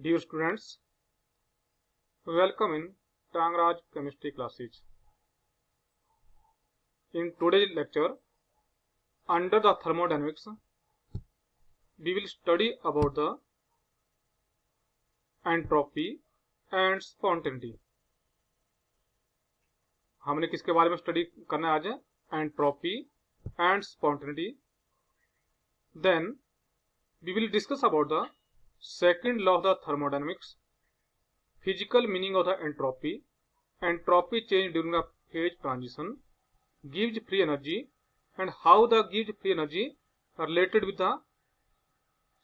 Dear students, welcome in Tangraj chemistry classes. In today's lecture, under the thermodynamics, we will study about the entropy and spontaneity. हमने किसके बारे में study करना है आज? Entropy and spontaneity. Then we will discuss about the second law of the thermodynamics, physical meaning of the entropy change during the phase transition, gives free energy, and how the gives free energy are related with the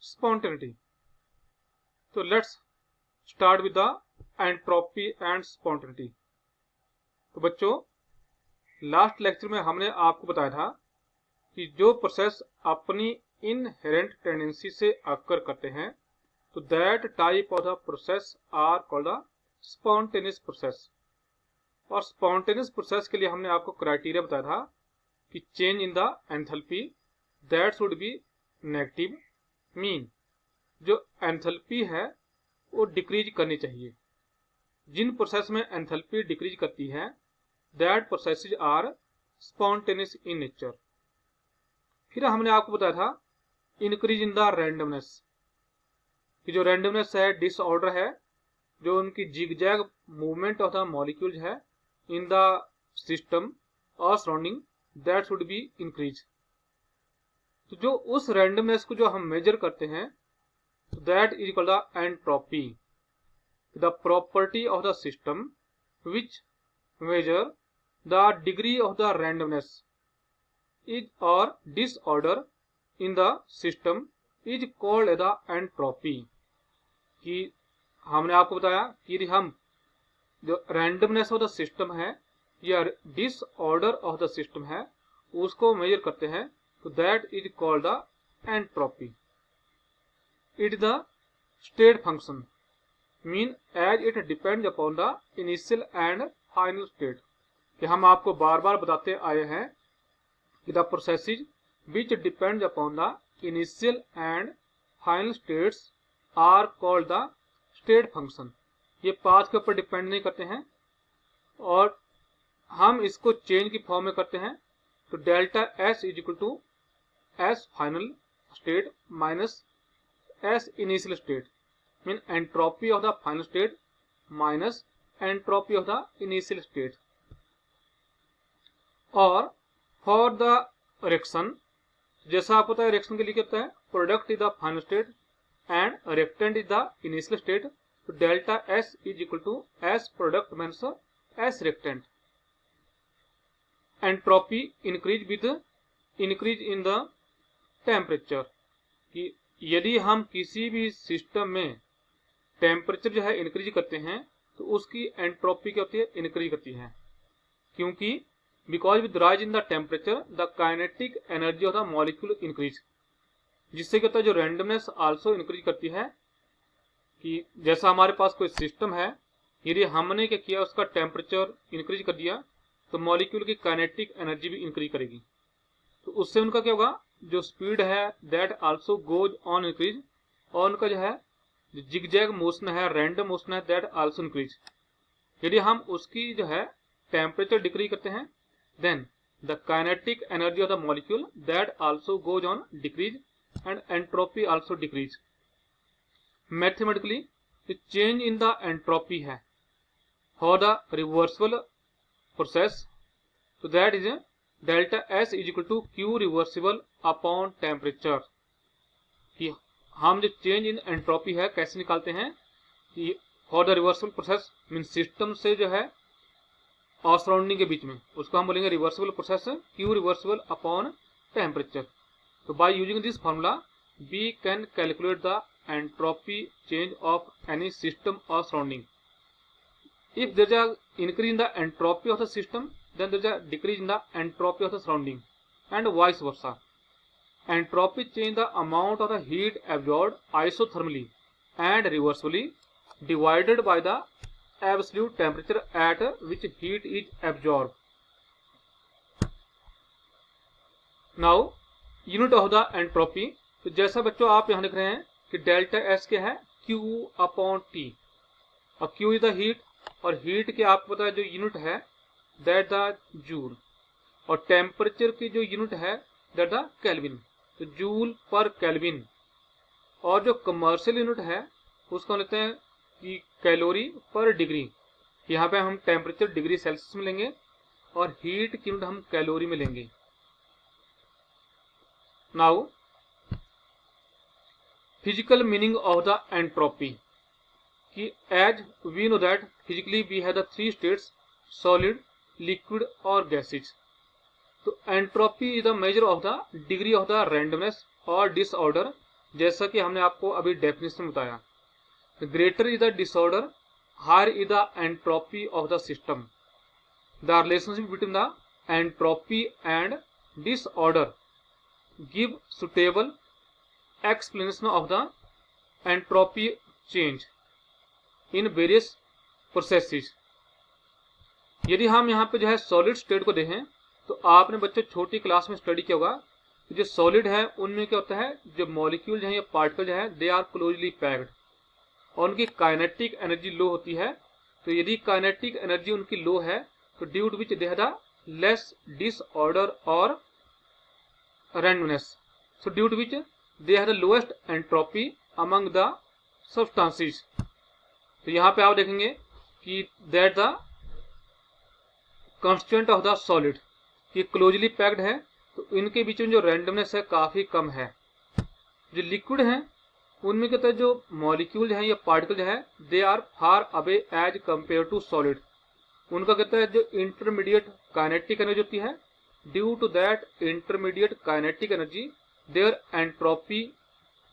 spontaneity. So let's start with the entropy and spontaneity. तो बच्चों, last lecture में हमने आपको बताया था कि जो process अपनी इनहेरेंट टेंडेंसी से अकर करते हैं, तो that type of the process are called the spontaneous process. और स्पॉन्टेनियस प्रोसेस के लिए हमने आपको क्राइटेरिया बताया था कि change in the enthalpy that should be negative, mean जो एंथैल्पी है वो डिक्रीज करनी चाहिए. जिन प्रोसेस में एंथैल्पी डिक्रीज करती है that processes are spontaneous in nature. फिर हमने आपको बताया था इंक्रीज इन द रैंडमनेस, कि जो रैंडमनेस है, डिसऑर्डर है, जो उनकी zigzag movement of the molecules है इन द सिस्टम और surrounding, that should be increase. तो जो उस रैंडमनेस को जो हम मेजर करते हैं, that is called the entropy, the property of the system which measure the degree of the randomness is और disorder in the system is called the entropy. कि हमने आपको बताया कि हम जो रैंडमनेस ऑफ द सिस्टम है या डिसऑर्डर ऑफ द सिस्टम है उसको मेजर करते हैं, तो that is called the entropy. It is the state function, mean as it depends upon the initial and final state. कि हम आपको बार बार बताते आए हैं कि the processes which depends upon the initial and final states are called the state function. ये पाथ के ऊपर डिपेंड नहीं करते हैं और हम इसको चेंज की फॉर्म में करते हैं. तो delta S is equal to S final state minus S initial state, mean entropy of the final state minus entropy of the initial state. और फॉर द रिएक्शन, जैसा आपको पता है रिएक्शन के लिए क्या होता है, product is the final state and reactant is the initial state. तो delta S is equal to S product minus S reactant. Entropy increase with increase in the temperature. कि यदि हम किसी भी सिस्टम में टेम्परेचर जो है इंक्रीज करते हैं तो उसकी एंट्रोपी क्या होती है, इंक्रीज करती है. क्योंकि because with rise in the temperature the kinetic energy of the molecule increase. जिससे क्या होता है, जो रैंडमनेस आल्सो इंक्रीज करती है. कि जैसा हमारे पास कोई सिस्टम है, यदि हमने क्या किया उसका टेम्परेचर इंक्रीज कर दिया तो मॉलिक्यूल की काइनेटिक एनर्जी भी इंक्रीज करेगी. तो उससे उनका क्या होगा, जो स्पीड है that also goes on increase, और उनका जो है जिगजैग मोशन है, रैंडम मोशन है, दैट आल्सो इंक्रीज. यदि हम उसकी जो है टेम्परेचर डिक्रीज करते हैं then the kinetic energy of the molecule that also goes on decrease and entropy also decrease. Mathematically the change in the entropy है फॉर द रिवर्सिबल प्रोसेस, तो that is delta S is equal to Q reversible upon temperature. कि हम जो change in entropy है कैसे निकालते हैं, कि for the reversible process mean system से जो है और सराउंडिंग के बीच में, उसको हम बोलेंगे reversible process Q reversible upon temperature. तो by using this formula we can calculate the entropy change of any system और surrounding. If there is a increase in the entropy of the system then there is a decrease in the entropy of the surrounding and vice versa. Entropy change the amount of the heat absorbed isothermally and reversibly divided by the absolute temperature at which heat is absorbed. Now unit of the entropy, तो जैसा बच्चों आप यहाँ लिख रहे हैं कि delta S क्या है, Q/T। और Q इज द हीट, और हीट के आपको पता है जो यूनिट है दैट द जूल, और टेम्परेचर की जो यूनिट है दैट द केल्विन, तो जूल पर केल्विन। और जो कमर्शियल यूनिट है उसको लेते हैं कि कैलोरी पर डिग्री। यहाँ पे हम टेम्परेचर डिग्री सेल्सियस में लेंगे और हीट की यूनिट हम कैलोरी में लेंगे। Now physical meaning of the entropy, कि as we know that physically we have the 3 states, solid, liquid और गैसेज। तो entropy is the measure of the degree of the randomness और disorder, जैसा कि हमने आपको अभी डेफिनेशन बताया। Greater is the disorder, higher is the entropy of the system. The relationship between the entropy and disorder give suitable explanation of the entropy change in various processes। यदि हम यहाँ पे जो है सॉलिड स्टेट को देखें तो आपने बच्चों छोटी क्लास में स्टडी किया होगा कि जो सॉलिड है उनमें क्या होता है, जो मॉलिक्यूल जो है या पार्टिकल जो है दे आर क्लोजली पैक्ड, और उनकी काइनेटिक एनर्जी लो होती है। तो यदि काइनेटिक एनर्जी उनकी लो है तो due to which they have the less disorder और randomness, so due to which they have the lowest entropy among the substances। तो यहाँ पे आप देखेंगे कि that the constant of the solid, ये क्लोजली पैक्ड है तो इनके बीच में जो रैंडमनेस है काफी कम है। जो लिक्विड है उनमें कहते हैं जो मॉलिक्यूल है या पार्टिकल जो है they are far away as compare to solid, उनका कहता है जो इंटरमीडिएट काइनेटिक एनर्जी होती है, due to that intermediate kinetic energy their entropy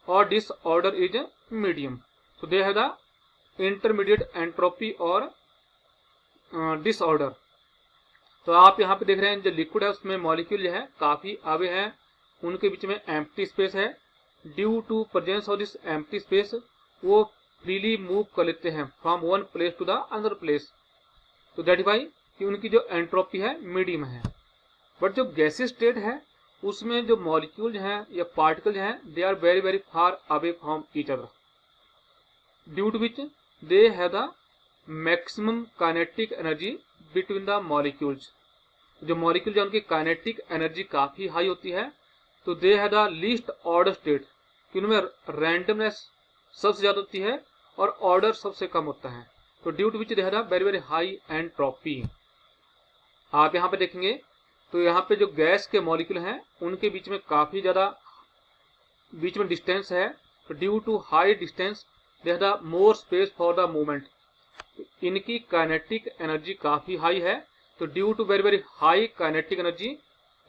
or disorder is medium, so they have the intermediate entropy or disorder। तो आप यहाँ पे देख रहे हैं जो लिक्विड है उसमें मॉलिक्यूल जो है काफी आगे हैं, उनके बीच में एम्प्टी स्पेस है। Due to presence of this empty space वो फ्रीली मूव कर लेते हैं from one place to the another place, तो दैट वाई कि उनकी जो एंट्रोपी है मीडियम है। बट जो गैसेस स्टेट है उसमें जो मॉलिक्यूल हैं या पार्टिकल हैं they are very very far away from each other, due to which they have the maximum kinetic energy between the molecules. जो मॉलिक्यूल जो उनकी काइनेटिक एनर्जी काफी हाई होती है तो they have the least order state, कि उनमें randomness सबसे ज्यादा होती है और ऑर्डर सबसे कम होता है, तो due to which they have the very very high entropy. आप यहाँ पे देखेंगे तो यहाँ पे जो गैस के मॉलिक्यूल हैं उनके बीच में काफी ज्यादा बीच में डिस्टेंस है, तो due to high distance they have the more space for the movement. इनकी काइनेटिक एनर्जी काफी हाई है, तो due to very very high kinetic energy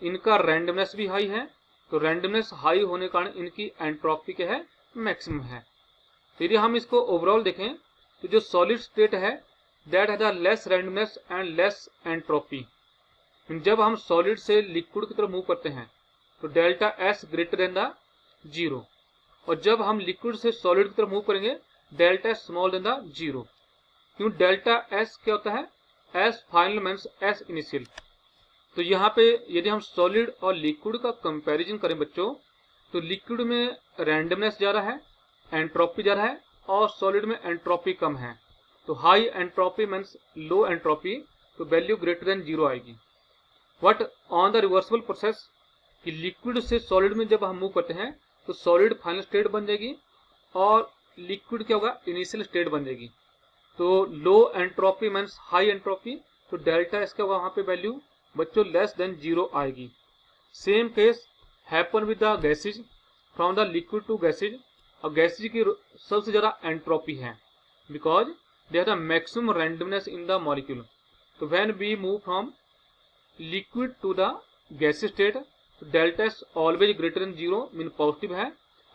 इनका रैंडमनेस भी हाई है, तो रैंडमनेस हाई होने के कारण इनकी एंट्रोपी क्या है, मैक्सिमम है। तो यदि हम इसको ओवरऑल देखें तो जो सॉलिड स्टेट है that have the less randomness and less entropy. जब हम सॉलिड से लिक्विड की तरफ मूव करते हैं तो delta S greater than the 0, और जब हम लिक्विड से सॉलिड की तरफ मूव करेंगे delta S small than the 0। क्यों डेल्टा एस क्या होता है, S final means S initial. तो यहाँ पे यदि हम सॉलिड और लिक्विड का कंपैरिजन करें बच्चों तो लिक्विड में रैंडमनेस ज्यादा है, एंट्रोपी ज्यादा है, और सॉलिड में एंट्रोपी कम है। तो हाई एंट्रोपी मींस लो एंट्रोपी, तो वैल्यू ग्रेटर देन 0 आएगी। But on the reversible process कि लिक्विड से सॉलिड में जब हम मूव करते हैं तो सॉलिड फाइनल स्टेट बन जाएगी और लिक्विड क्या होगा, इनिशियल स्टेट बन जाएगी। तो लो एंट्रोपी मींस हाई एंट्रोपी, तो डेल्टा एस क्या होगा वहां पे वैल्यू बच्चों लेस देन 0 आएगी। Same case happen with the gases, from the liquid to gases, और गैसेज की सबसे ज्यादा एंट्रोपी है because they have the maximum randomness in the molecule. तो when we move from liquid to the gases state delta S always greater than 0 mean positive है,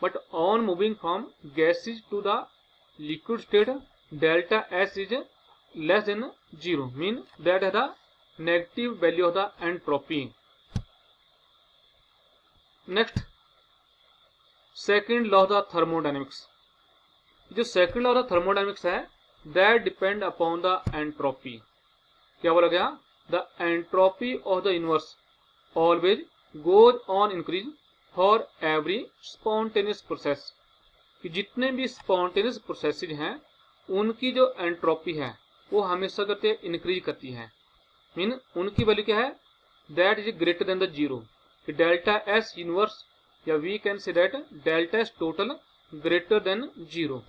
but on moving from gases to the liquid state delta S is less than 0 mean that है the negative value of the entropy. Next second law of the thermodynamics. जो second law of the thermodynamics है that depend upon the entropy. क्या बोला गया, the entropy of the universe always goes on increase for every spontaneous process। कि जितने भी spontaneous processes हैं उनकी जो एंट्रोपी है वो हमेशा करते इंक्रीज करती है। मीन उनकी वैल्यू क्या है, that is greater than the zero, कि डेल्टा एस यूनिवर्स या we can say that delta S total greater than zero.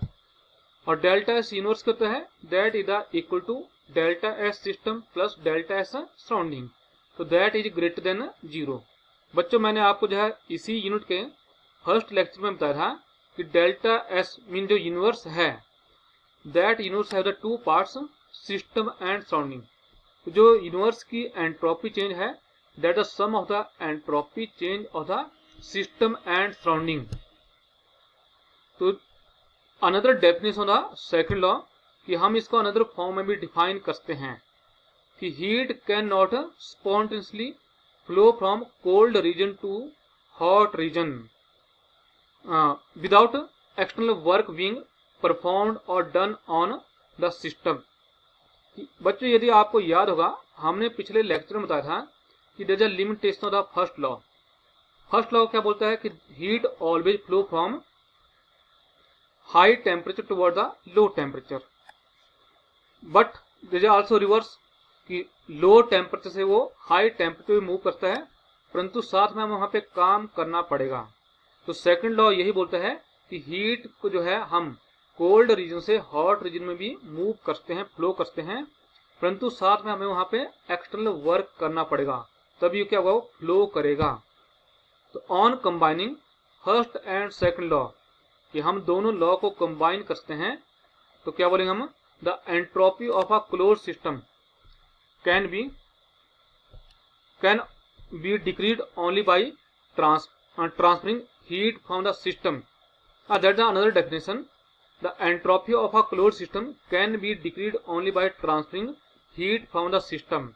और डेल्टा एस यूनिवर्स करता है that is the equal to delta S system plus delta S surrounding, तो that is greater than zero. बच्चों मैंने आपको जो है इसी यूनिट के फर्स्ट लेक्चर में बताया था कि डेल्टा एस मीन जो यूनिवर्स है that universe have the two parts system and surrounding. जो यूनिवर्स की एंट्रोपी चेंज है that the sum of the entropy change of the system and surrounding. तो another definition of the second law कि हम इसको another form में भी define करते हैं कि heat can not spontaneously flow from cold region to hot region without external work being performed और डन ऑन द सिस्टम। बच्चों यदि आपको याद होगा हमने पिछले लेक्चर में बताया था कि there is a limitation of the first law. First law क्या बोलता है कि heat always flow from high temperature toward the low temperature, but there is also reverse कि लो टेम्परेचर से वो हाई टेम्परेचर में मूव करता है, परंतु साथ में हमें वहां पे काम करना पड़ेगा। तो सेकंड लॉ यही बोलता है कि हीट को जो है हम कोल्ड रीजन से हॉट रीजन में भी मूव करते हैं, फ्लो करते हैं, परंतु साथ में हमें वहां पे एक्सटर्नल वर्क करना पड़ेगा, तभी क्या होगा, वो फ्लो करेगा। तो on combining first and second law कि हम दोनों लॉ को कंबाइन करते हैं तो क्या बोलेंगे हम, the entropy of a close system can be decrease only by transferring heat from the system. That is another definition, the entropy of a close system can be decrease only by transferring heat from the system,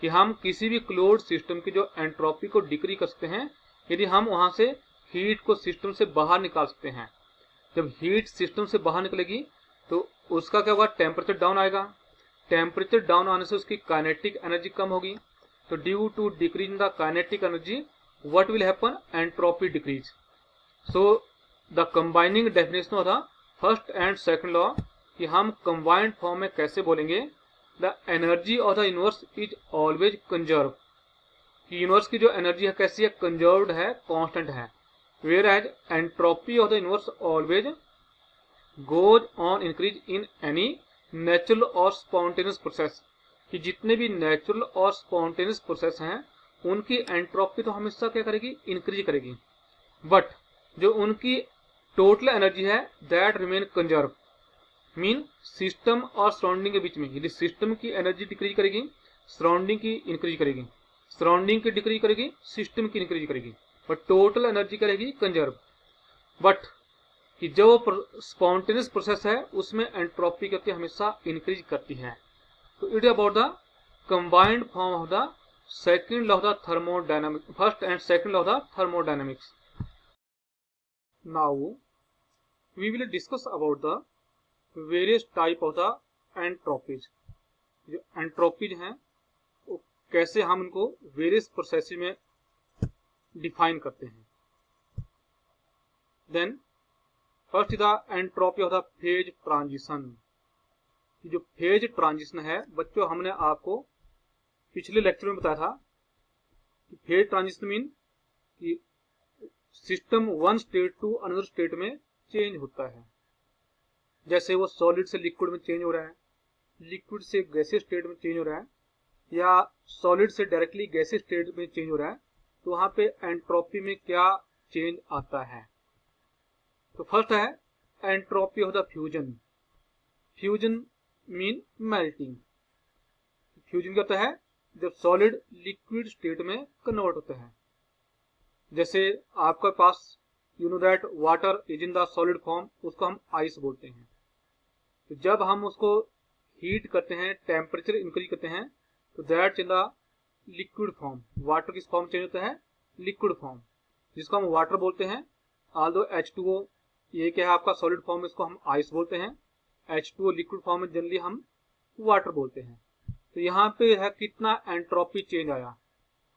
कि हम किसी भी close system की जो entropy को decree कर सकते हैं यदि हम वहां से हीट को सिस्टम से बाहर निकाल सकते हैं। जब हीट सिस्टम से बाहर निकलेगी तो उसका क्या होगा, टेम्परेचर डाउन आएगा, टेम्परेचर डाउन आने से उसकी काइनेटिक एनर्जी कम होगी, तो due to decrease in the kinetic energy what will happen, entropy decrease. So the combining definition of the first and second law कि हम कंबाइंड फॉर्म में कैसे बोलेंगे, the energy of the universe is always conserve, कि universe की जो energy है कैसी है, कंजर्व्ड है, कांस्टेंट है। Whereas entropy of the universe always goes on increase in any natural और spontaneous process, कि जितने भी नेचुरल और स्पॉन्टेनियस प्रोसेस हैं उनकी एंट्रोपी तो हमेशा क्या करेगी, इंक्रीज करेगी, बट जो उनकी टोटल एनर्जी है that remain conserve. Mean system और सराउंडिंग के बीच में यदि सिस्टम की एनर्जी डिक्रीज करेगी सराउंडिंग की इंक्रीज करेगी, सराउंडिंग की डिक्रीज करेगी सिस्टम की इंक्रीज करेगी, और टोटल एनर्जी करेगी कंजर्व। बट कि जो स्पॉन्टेनियस प्रोसेस है उसमें एंट्रोपी करके हमेशा इंक्रीज करती है। तो it is about the combined form of the second law of the thermodynamics, first and second law of the thermodynamics. Now we will discuss about the various type of the entropies. जो entropies हैं वो कैसे हम उनको various processes में define करते हैं। Then first the entropy of the phase transition. जो फेज ट्रांजिशन है बच्चों हमने आपको पिछले लेक्चर में बताया था कि फेज ट्रांजिशन मीन कि system one state to another state में चेंज होता है, जैसे वो सॉलिड से लिक्विड में चेंज हो रहा है, लिक्विड से गैसीय स्टेट में चेंज हो रहा है, या सॉलिड से डायरेक्टली गैसीय स्टेट में चेंज हो रहा है, तो वहां पे एंट्रोपी में क्या चेंज आता है। तो फर्स्ट है entropy of the fusion. Fusion mean melting. Fusion क्या होता है, जब सॉलिड लिक्विड स्टेट में कन्वर्ट होता है। जैसे आपके पास you know that water is in the solid form, उसको हम आइस बोलते हैं। तो जब हम उसको हीट करते हैं, टेम्परेचर इंक्रीज करते हैं, तो that in the liquid form, water किस फॉर्म चेंज होता है, लिक्विड फॉर्म, जिसको हम वाटर बोलते हैं। आल्दो H2O ये क्या है आपका सॉलिड फॉर्म, इसको हम आइस बोलते हैं। H2O लिक्विड फॉर्म में जनरली हम वाटर बोलते हैं। तो यहाँ पे है कितना एंट्रोपी चेंज आया,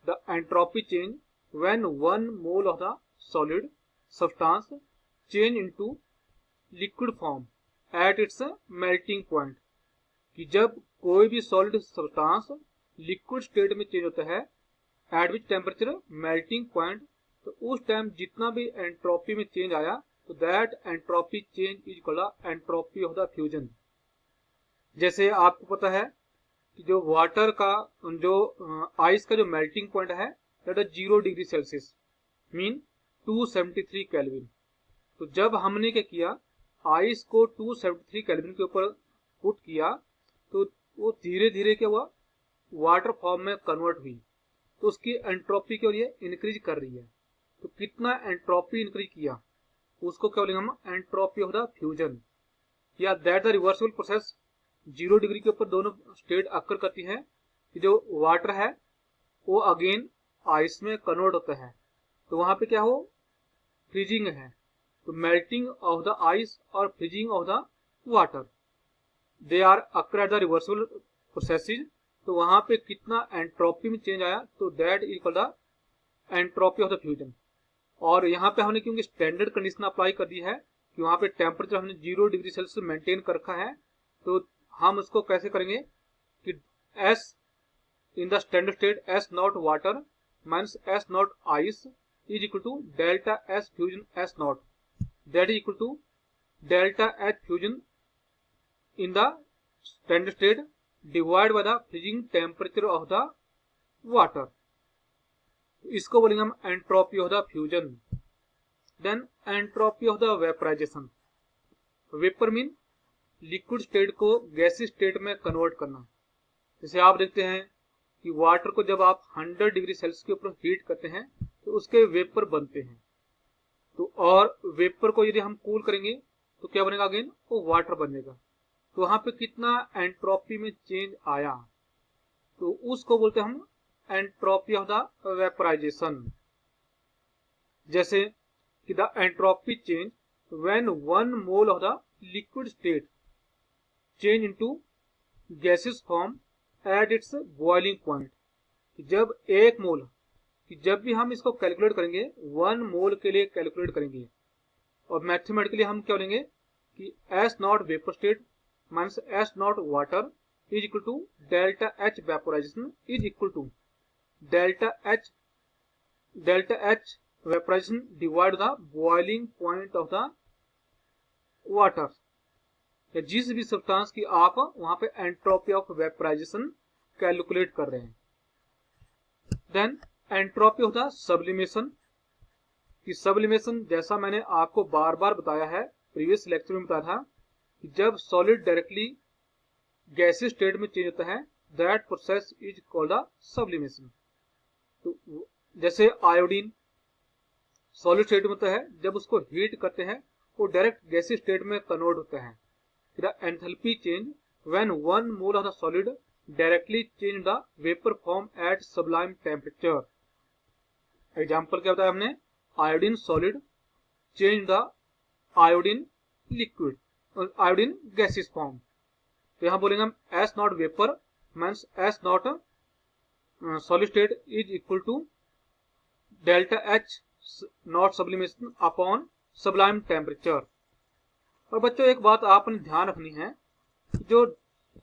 the entropy change when 1 mole of the solid substance change into liquid form at it's melting point, कि जब कोई भी सॉलिड सब्सटेंस लिक्विड स्टेट में चेंज होता है eight which temperature melting point, तो उस टाइम जितना भी एंट्रोपी में चेंज आया तो that entropy change is called entropy of the fusion. जैसे आपको पता है कि जो वाटर का जो आइस का जो मेल्टिंग पॉइंट है that is 0 degree Celsius mean 273 kelvin. तो जब हमने क्या किया, आइस को 273 केल्विन के ऊपर पुट किया तो वो धीरे धीरे क्या हुआ, वाटर फॉर्म में कन्वर्ट हुई, तो उसकी एंट्रोपी के लिए इंक्रीज कर रही है। तो कितना एंट्रोपी इंक्रीज किया उसको क्या बोलेंगे हम, एंट्रोपी ऑफ द फ्यूजन, या that the reversible process. 0 degree के ऊपर दोनों स्टेट अक्कर करती है कि जो वाटर है वो अगेन आइस में कन्वर्ट होता है, तो वहां पे क्या हो, फ्रीजिंग है। तो मेल्टिंग ऑफ द आइस और freezing of the water they are occur at the reversible processes. तो वहां पे कितना एंट्रोपी में चेंज आया तो that is called the entropy of the fusion. और यहाँ पे हमने क्योंकि स्टैंडर्ड कंडीशन अप्लाई कर दी है कि वहां पे टेम्परेचर हमने 0 डिग्री सेल्सियस मेंटेन कर रखा है, तो हम उसको कैसे करेंगे कि S in the standard state S not water minus S not ice is equal to delta S fusion S not, that is equal to delta H fusion in the standard state divide by the freezing temperature of the water. इसको बोलेंगे हम entropy of the fusion. Then entropy of the vaporization. Vapour mean liquid state को gaseous state में convert करना। जैसे आप देखते हैं कि वाटर को जब आप 100 डिग्री सेल्सियस के ऊपर हीट करते हैं तो उसके वेपर बनते हैं, तो और वेपर को यदि हम कूल करेंगे तो क्या बनेगा, अगेन वो वाटर बनेगा। तो वहां पे कितना एंट्रोपी में चेंज आया तो उसको बोलते हैं हम एंट्रोपी ऑफ द वेपराइजेशन। जैसे कि the entropy change when 1 mole of the liquid state change into gases form at its boiling point. जब 1 मोल, कि जब भी हम इसको कैलकुलेट करेंगे 1 मोल के लिए कैलकुलेट करेंगे, और मैथमेटिकली हम क्या बोलेंगे कि S not vapour state minus S not water is equal to delta H vaporization is equal to delta H vaporization divide the boiling point of the water. या जिस भी सब्सटेंस की आप वहां पे एंट्रोपी ऑफ वेपोराइजेशन कैलकुलेट कर रहे हैं। Then entropy of the sublimation. कि सब्लिमेशन जैसा मैंने आपको बार बार बताया है, प्रीवियस लेक्चर में बताया था कि जब सॉलिड डायरेक्टली गैसीय स्टेट में चेंज होता है that process is called the sublimation. तो जैसे आयोडीन सॉलिड स्टेट में होता है, जब उसको हीट करते हैं वो डायरेक्ट गैसीय स्टेट में कन्वर्ट होता है। The enthalpy change when 1 mole of the solid directly change the vapor form at sublime temperature। Example क्या बताया हमने, iodine solid change the iodine liquid, iodine gaseous form. तो यहां बोलेंगे हम S not vapour means S naught solid state is equal to delta H naught sublimation upon sublime temperature. और बच्चों एक बात आपने ध्यान रखनी है, जो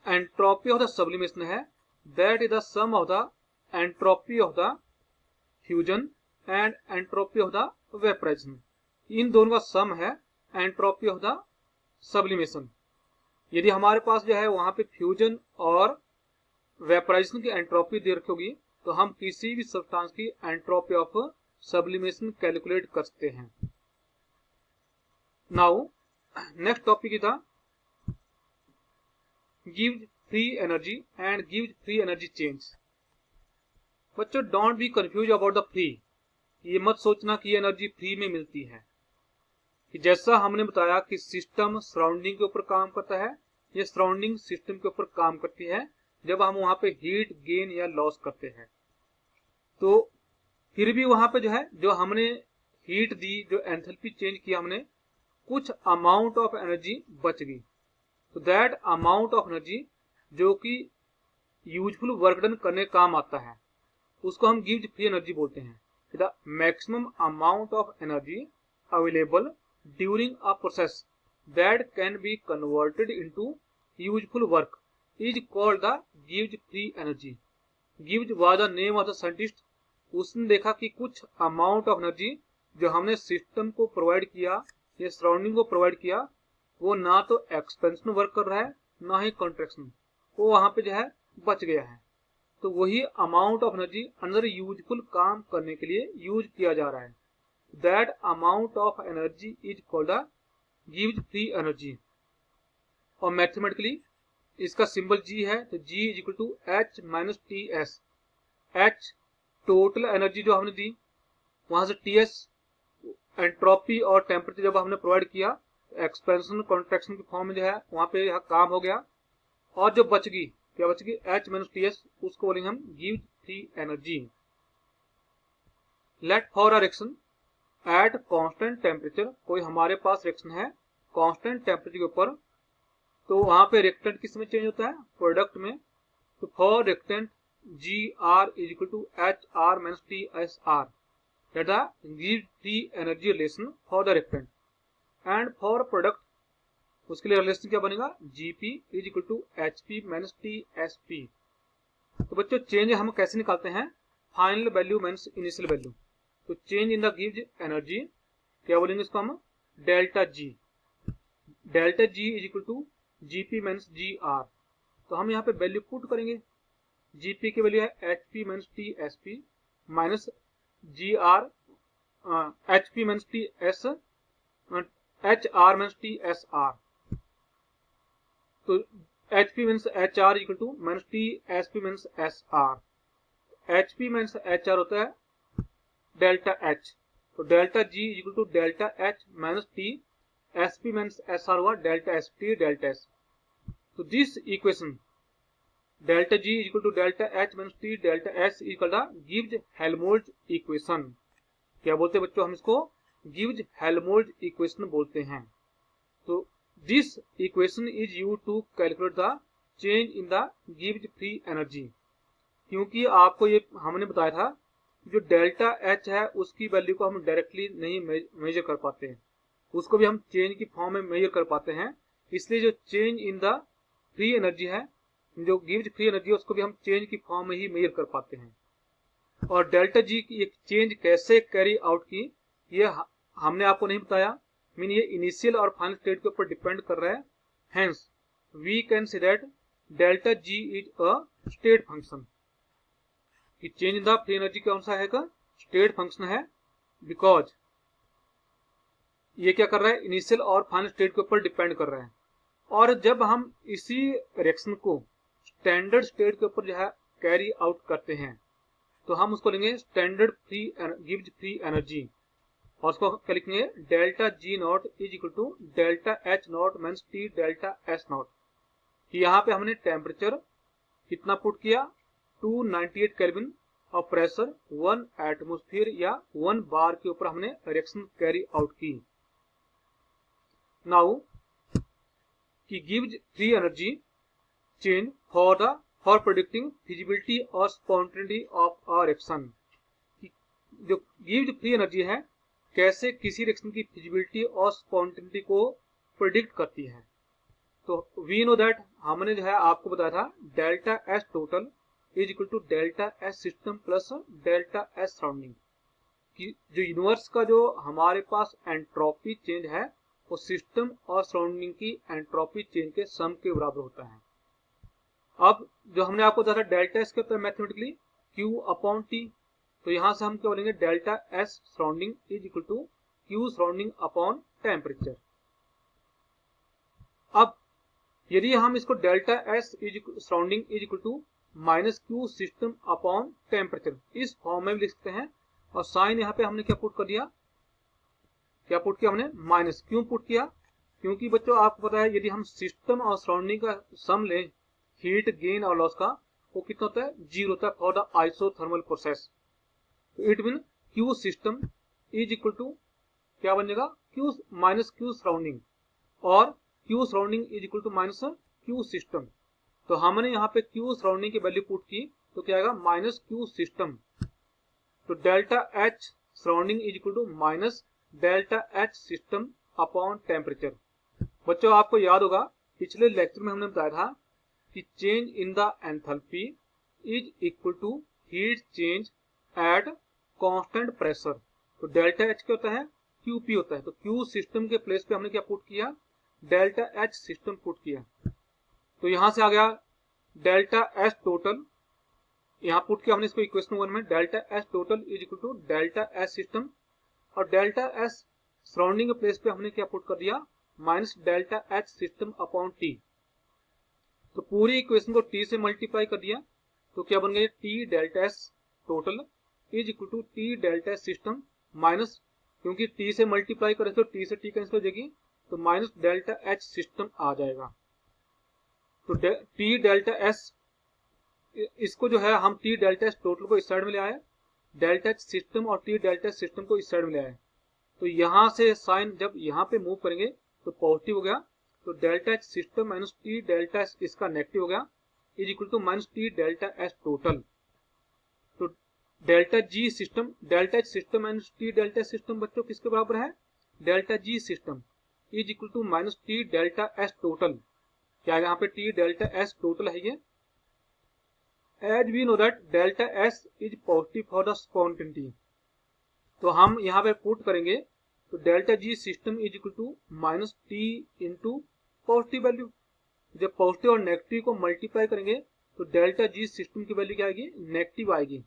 एंट्रोपी ऑफ द सब्लिमेशन है that is the sum of the entropy of the fusion and entropy of the vaporisation. इन दोनों का सम है एंट्रोपी ऑफ द सब्लिमेशन। यदि हमारे पास जो है वहां पे फ्यूजन और वेपराइजेशन की एंट्रोपी दे रखी होगी तो हम किसी भी सब्सटेंस की एंट्रोपी ऑफ सब्लिमेशन कैलकुलेट कर सकते हैं। नाउ नेक्स्ट टॉपिक था give free energy and give free energy change. बच्चों don't be confuse about the free. ये मत सोचना कि ये एनर्जी फ्री में मिलती है। कि जैसा हमने बताया कि सिस्टम सराउंडिंग के ऊपर काम करता है, ये सराउंडिंग सिस्टम के ऊपर काम करती है जब हम वहां पे हीट गेन या लॉस करते हैं। तो फिर भी वहां पे जो है जो हमने हीट दी, जो एंथैल्पी चेंज किया हमने, कुछ अमाउंट ऑफ एनर्जी बच गई। तो दैट अमाउंट ऑफ एनर्जी जो कि यूजफुल वर्क डन करने काम आता है उसको हम गिव फ्री एनर्जी बोलते हैं। The maximum amount of energy available during a process that can be converted into useful work is called the Gibbs free energy. Gibbs was the name of the scientist. उसने देखा कि कुछ amount of energy जो हमने system को provide किया या surrounding को प्रोवाइड किया, वो ना तो एक्सपेंशन वर्क कर रहा है ना ही कॉन्ट्रैक्शन, वो वहां पे जो है बच गया है। तो वही अमाउंट ऑफ एनर्जी अंदर यूजफुल काम करने के लिए यूज किया जा रहा है। That amount of energy is called the गिव्स फ्री एनर्जी। और मैथमेटिकली इसका सिंबल जी है, तो G is equal to H minus T S. H total energy जो हमने दी, वहां से टी एस एंट्रोपी और टेम्परेचर जब हमने प्रोवाइड किया, एक्सपेंशन कॉन्ट्रैक्शन के फॉर्म में जो है वहां पे यह काम हो गया। और जो बच गई, क्या बच गई, एच माइनस टी एस, उसको बोलेंगे हम गिव्स free energy. Let for a reaction at constant temperature, कोई हमारे पास रिएक्शन है कांस्टेंट टेम्परेचर के ऊपर, तो वहां पे रिएक्टेंट किस में चेंज होता है, प्रोडक्ट में। तो for reactant G R is equal to H R minus T S R, that the गिव्स free energy relation for the reactant. And for product, उसके लिए रिलेशन क्या बनेगा, G P is equal to H P minus T S P. तो बच्चों change हम कैसे निकालते हैं, final value minus initial value. तो चेंज इन द गिव्स एनर्जी क्या बोलेंगे इसको हम, delta G. Delta G is equal to G P minus G R. तो हम यहाँ पे वैल्यू पुट करेंगे, जीपी की वैल्यू है H P minus T S P minus G R H P minus T S H R minus T S R. तो H P means H R equal to minus T S P means S R. H P means H R होता है delta H, तो delta G equal to delta H minus T S P means S R हुआ delta S T delta S. तो this equation delta G equal to delta H minus T delta S equal the गिव्स Helmholtz equation. क्या बोलते हैं बच्चों, हम इसको gives Helmholtz equation बोलते हैं। तो this equation is used to calculate the change in the गिव्स फ्री एनर्जी। क्योंकि आपको ये हमने बताया था जो डेल्टा एच है उसकी वैल्यू को हम डायरेक्टली नहीं मेजर कर पाते हैं, उसको भी हम चेंज की फॉर्म में मेजर कर पाते हैं। इसलिए जो change in the free energy है, जो गिव्स फ्री एनर्जी है, उसको भी हम चेंज की फॉर्म में ही मेजर कर पाते हैं। और डेल्टा जी की एक चेंज कैसे कैरी आउट की, ये हमने आपको नहीं बताया, मीन ये इनिशियल और फाइनल स्टेट के ऊपर डिपेंड कर रहा है। Hence we can say that delta G is a state function. कि change in the free energy कौन सा है, स्टेट फंक्शन है, बिकॉज ये क्या कर रहा है, इनिशियल और फाइनल स्टेट के ऊपर डिपेंड कर रहा है। और जब हम इसी रिएक्शन को स्टैंडर्ड स्टेट के ऊपर जो है कैरी आउट करते हैं, तो हम उसको लेंगे स्टैंडर्ड फ्री गिव्स फ्री एनर्जी, और उसको क्या लिखेंगे, delta G not is equal to delta H not minus T delta S not. कि यहाँ पे हमने टेम्परेचर कितना पुट किया, 298 केल्विन, और प्रेशर 1 एटमोस्फियर या 1 बार के ऊपर हमने रिएक्शन कैरी आउट की। नाउ कि gives free energy change for predicting feasibility और स्पॉन्टेनिटी ऑफ अ रिएक्शन। जो गिव्स फ्री एनर्जी है कैसे किसी रिएक्शन की फिजिबिलिटी और स्पॉन्टेनिटी को प्रेडिक्ट करती है। तो वी नो दैट, हमने जो है आपको बताया था delta S total is equal to delta S system plus delta S surrounding. कि जो यूनिवर्स का जो हमारे पास एंट्रोपी चेंज है वो सिस्टम और सराउंडिंग की एंट्रोपी चेंज के सम के बराबर होता है। अब जो हमने आपको बताया था डेल्टा एस के होता है मैथमेटिकली क्यू अपॉन टी, तो यहां से हम क्या बोलेंगे, delta S surrounding is equal to Q surrounding upon temperature. अब यदि हम इसको delta S is surrounding is equal to minus Q system upon temperature इस फॉर्म में भी लिख सकते हैं, और साइन यहाँ पे हमने क्या पुट कर दिया, क्या पुट किया हमने, माइनस। क्यों पुट किया, क्योंकि बच्चों आपको पता है यदि हम सिस्टम और सराउंडिंग का सम लें हीट गेन और लॉस का, वो कितना होता है, 0 होता है फॉर द आइसोथर्मल प्रोसेस। तो it mean Q system is equal to क्या बन जाएगा, क्यू माइनस क्यू सराउंडिंग, और Q surrounding is equal to minus Q system. तो हमने यहाँ पे क्यू सराउंडिंग की वैल्यू पुट की, तो क्या आएगा, माइनस क्यू सिस्टम। तो delta H surrounding is equal to minus delta H system upon temperature. बच्चों आपको याद होगा पिछले लेक्चर में हमने बताया था कि change in the enthalpy is equal to heat change at constant pressure. तो डेल्टा एच क्या होता है, क्यूपी होता है। तो क्यू सिस्टम के प्लेस पे हमने क्या पुट किया, डेल्टा एच सिस्टम पुट किया। तो यहां से आ गया डेल्टा एस टोटल, यहां पुट किया हमने इसको इक्वेशन 1 में, delta S total is equal to delta S system, और डेल्टा एस सराउंडिंग के प्लेस पे हमने क्या पुट कर दिया, minus delta H system upon T. तो पूरी इक्वेशन को टी से मल्टीप्लाई कर दिया तो क्या बन गया, T delta S total is equal to T delta S system minus, क्योंकि टी से मल्टीप्लाई करें तो टी से टी कैंसिल हो जाएगी, तो माइनस डेल्टा एच सिस्टम आ जाएगा। तो टी डेल्टा एस, इसको जो है हम टी डेल्टा एस टोटल को इस साइड में ले आए, डेल्टा एच सिस्टम और टी डेल्टा एस सिस्टम को इस साइड में ले आए। तो यहां से साइन जब यहां पे मूव करेंगे तो पॉजिटिव हो गया, तो delta H system minus T delta S इसका नेगेटिव हो गया, is equal to minus T delta S total. तो delta G system, delta H system minus T delta S system बच्चों किसके बराबर है, delta G system is equal to minus T delta S total. क्या यहाँ पे टी डेल्टा एस टोटल है ये। As we know that delta S is positive for the spontaneity, तो हम यहाँ पे पुट करेंगे तो delta G system is equal to minus T into positive value. जब पॉजिटिव और नेगेटिव को मल्टीप्लाई करेंगे तो डेल्टा जी सिस्टम की वैल्यू क्या आएगी, नेगेटिव आएगी।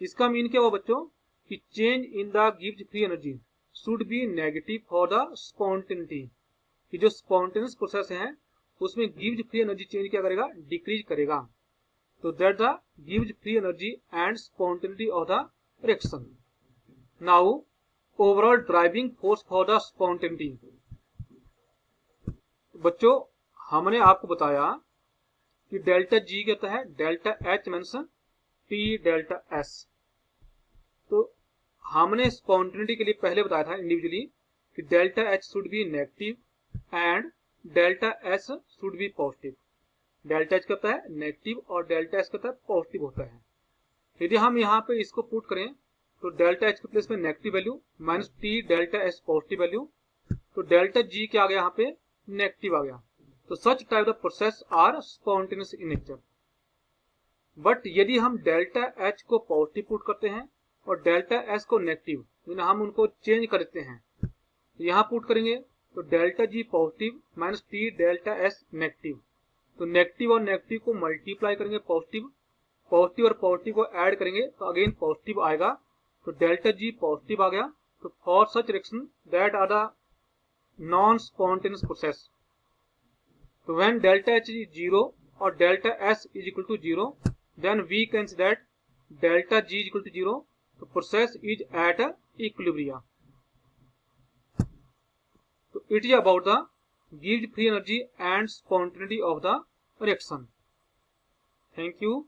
इसका मीन क्या हुआ बच्चों कि चेंज इन द गिव्स free energy should be negative for the spontaneity, कि जो स्पॉन्टेनियस प्रोसेस है उसमें गिव्स फ्री एनर्जी चेंज क्या करेगा, डिक्रीज करेगा। तो दैट द गिव्स free energy and spontaneity of the reaction. Now overall driving force for the spontaneity. बच्चों हमने आपको बताया कि डेल्टा जी कहता है delta H minus T delta S. तो हमने स्पॉन्टेनिटी के लिए पहले बताया था इंडिविजुअली कि delta H should be negative and delta S should be positive. Delta H कहता है नेगेटिव और डेल्टा एस कहता है पॉजिटिव होता है। यदि हम यहाँ पे इसको पुट करें तो डेल्टा एच के प्लेस में negative value minus T delta S positive value, तो डेल्टा जी क्या आ गया यहाँ पे, नेगेटिव आ गया। तो such type of process are spontaneous in nature. But यदि हम डेल्टा एच को पॉजिटिव पुट करते हैं और डेल्टा एस को नेगेटिव, यानी हम उनको चेंज कर देते हैं, तो यहाँ पुट करेंगे तो डेल्टा जी positive minus T delta S negative, तो नेगेटिव और नेगेटिव को मल्टीप्लाई करेंगे पॉजिटिव, पॉजिटिव और पॉजिटिव को ऐड करेंगे तो अगेन पॉजिटिव आएगा, तो डेल्टा जी पॉजिटिव आ गया। तो for such reaction that are the non spontaneous process, तो व्हेन डेल्टा एच इज 0 और delta S is equal to 0, then we can say that delta G is equal to 0, तो process is at equilibrium. तो it is about the गिव्स free energy and spontaneity of the reaction. Thank you.